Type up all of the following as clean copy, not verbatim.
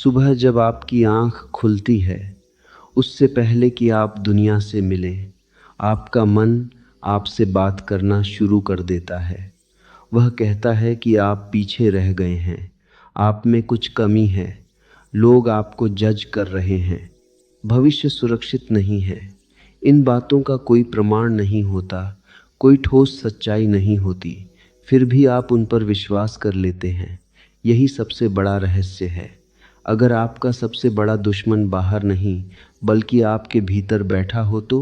सुबह जब आपकी आंख खुलती है, उससे पहले कि आप दुनिया से मिलें, आपका मन आपसे बात करना शुरू कर देता है। वह कहता है कि आप पीछे रह गए हैं, आप में कुछ कमी है, लोग आपको जज कर रहे हैं, भविष्य सुरक्षित नहीं है। इन बातों का कोई प्रमाण नहीं होता, कोई ठोस सच्चाई नहीं होती, फिर भी आप उन पर विश्वास कर लेते हैं। यही सबसे बड़ा रहस्य है। अगर आपका सबसे बड़ा दुश्मन बाहर नहीं बल्कि आपके भीतर बैठा हो तो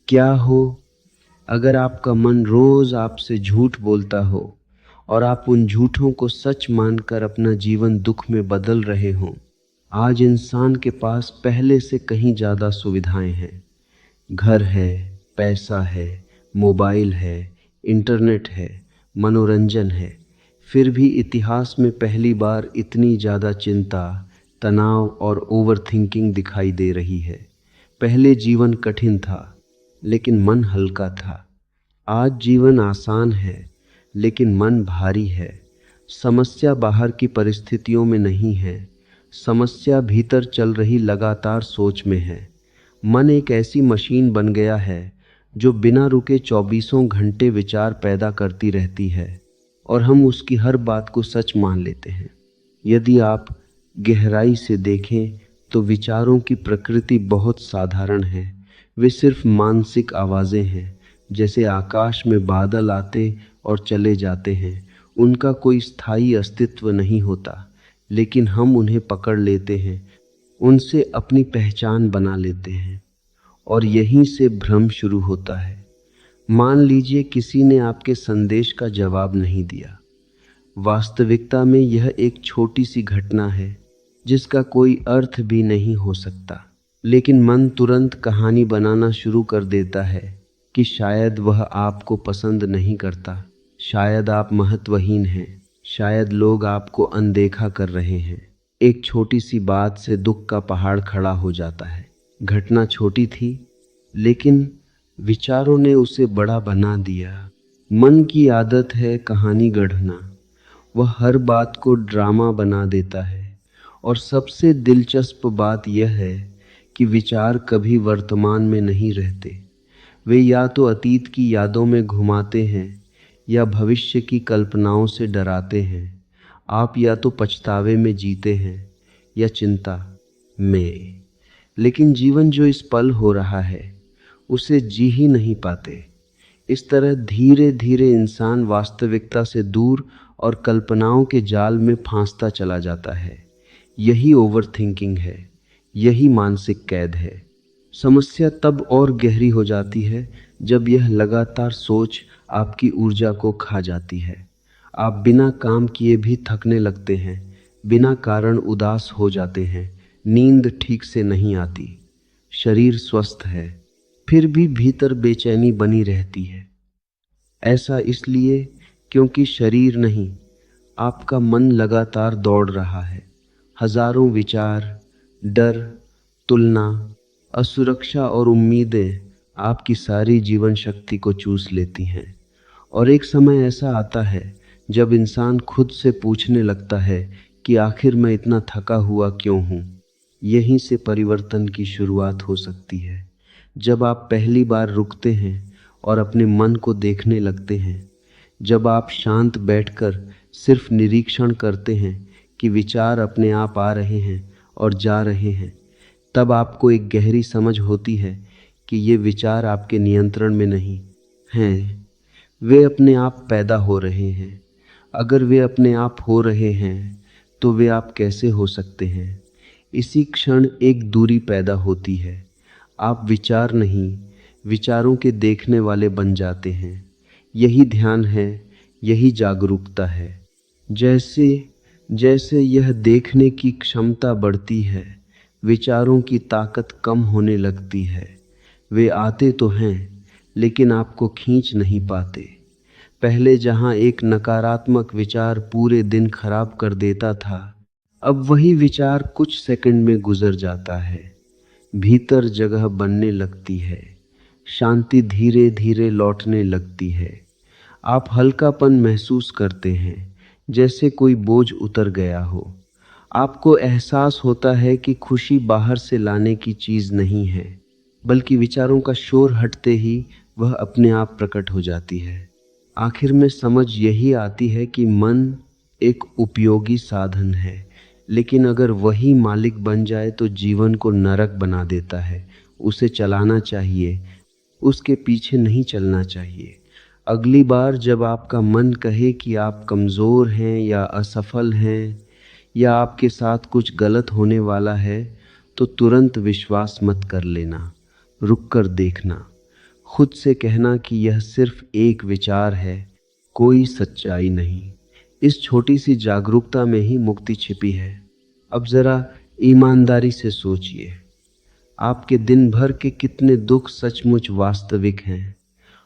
क्या हो? अगर आपका मन रोज आपसे झूठ बोलता हो और आप उन झूठों को सच मानकर अपना जीवन दुख में बदल रहे हों। आज इंसान के पास पहले से कहीं ज़्यादा सुविधाएं हैं। घर है, पैसा है, मोबाइल है, इंटरनेट है, मनोरंजन है। फिर भी इतिहास में पहली बार इतनी ज़्यादा चिंता, तनाव और ओवरथिंकिंग दिखाई दे रही है। पहले जीवन कठिन था, लेकिन मन हल्का था। आज जीवन आसान है, लेकिन मन भारी है। समस्या बाहर की परिस्थितियों में नहीं है, समस्या भीतर चल रही लगातार सोच में है। मन एक ऐसी मशीन बन गया है जो बिना रुके चौबीसों घंटे विचार पैदा करती रहती है और हम उसकी हर बात को सच मान लेते हैं। यदि आप गहराई से देखें तो विचारों की प्रकृति बहुत साधारण है। वे सिर्फ मानसिक आवाज़ें हैं, जैसे आकाश में बादल आते और चले जाते हैं। उनका कोई स्थायी अस्तित्व नहीं होता, लेकिन हम उन्हें पकड़ लेते हैं, उनसे अपनी पहचान बना लेते हैं और यहीं से भ्रम शुरू होता है। मान लीजिए किसी ने आपके संदेश का जवाब नहीं दिया। वास्तविकता में यह एक छोटी सी घटना है जिसका कोई अर्थ भी नहीं हो सकता, लेकिन मन तुरंत कहानी बनाना शुरू कर देता है कि शायद वह आपको पसंद नहीं करता, शायद आप महत्वहीन हैं, शायद लोग आपको अनदेखा कर रहे हैं। एक छोटी सी बात से दुख का पहाड़ खड़ा हो जाता है। घटना छोटी थी, लेकिन विचारों ने उसे बड़ा बना दिया। मन की आदत है कहानी गढ़ना। वह हर बात को ड्रामा बना देता है और सबसे दिलचस्प बात यह है कि विचार कभी वर्तमान में नहीं रहते। वे या तो अतीत की यादों में घुमाते हैं या भविष्य की कल्पनाओं से डराते हैं। आप या तो पछतावे में जीते हैं या चिंता में, लेकिन जीवन जो इस पल हो रहा है उसे जी ही नहीं पाते। इस तरह धीरे धीरे इंसान वास्तविकता से दूर और कल्पनाओं के जाल में फांसता चला जाता है। यही ओवरथिंकिंग है, यही मानसिक कैद है। समस्या तब और गहरी हो जाती है जब यह लगातार सोच आपकी ऊर्जा को खा जाती है। आप बिना काम किए भी थकने लगते हैं, बिना कारण उदास हो जाते हैं, नींद ठीक से नहीं आती, शरीर स्वस्थ है, फिर भी भीतर बेचैनी बनी रहती है। ऐसा इसलिए क्योंकि शरीर नहीं, आपका मन लगातार दौड़ रहा है। हजारों विचार, डर, तुलना, असुरक्षा और उम्मीदें आपकी सारी जीवन शक्ति को चूस लेती हैं। और एक समय ऐसा आता है जब इंसान खुद से पूछने लगता है कि आखिर मैं इतना थका हुआ क्यों हूँ। यहीं से परिवर्तन की शुरुआत हो सकती है। जब आप पहली बार रुकते हैं और अपने मन को देखने लगते हैं, जब आप शांत बैठकर सिर्फ निरीक्षण करते हैं कि विचार अपने आप आ रहे हैं और जा रहे हैं, तब आपको एक गहरी समझ होती है कि ये विचार आपके नियंत्रण में नहीं हैं। वे अपने आप पैदा हो रहे हैं। अगर वे अपने आप हो रहे हैं तो वे आप कैसे हो सकते हैं? इसी क्षण एक दूरी पैदा होती है। आप विचार नहीं, विचारों के देखने वाले बन जाते हैं। यही ध्यान है, यही जागरूकता है। जैसे जैसे यह देखने की क्षमता बढ़ती है, विचारों की ताकत कम होने लगती है। वे आते तो हैं, लेकिन आपको खींच नहीं पाते। पहले जहां एक नकारात्मक विचार पूरे दिन खराब कर देता था, अब वही विचार कुछ सेकंड में गुजर जाता है। भीतर जगह बनने लगती है, शांति धीरे धीरे लौटने लगती है। आप हल्कापन महसूस करते हैं, जैसे कोई बोझ उतर गया हो। आपको एहसास होता है कि खुशी बाहर से लाने की चीज़ नहीं है, बल्कि विचारों का शोर हटते ही वह अपने आप प्रकट हो जाती है। आखिर में समझ यही आती है कि मन एक उपयोगी साधन है, लेकिन अगर वही मालिक बन जाए तो जीवन को नरक बना देता है। उसे चलाना चाहिए, उसके पीछे नहीं चलना चाहिए। अगली बार जब आपका मन कहे कि आप कमज़ोर हैं या असफल हैं या आपके साथ कुछ गलत होने वाला है, तो तुरंत विश्वास मत कर लेना। रुक कर देखना, खुद से कहना कि यह सिर्फ एक विचार है, कोई सच्चाई नहीं। इस छोटी सी जागरूकता में ही मुक्ति छिपी है। अब ज़रा ईमानदारी से सोचिए, आपके दिन भर के कितने दुख सचमुच वास्तविक हैं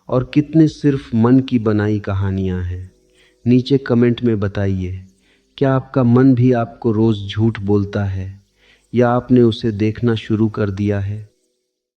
और कितने सिर्फ मन की बनाई कहानियां हैं। नीचे कमेंट में बताइए, क्या आपका मन भी आपको रोज़ झूठ बोलता है या आपने उसे देखना शुरू कर दिया है?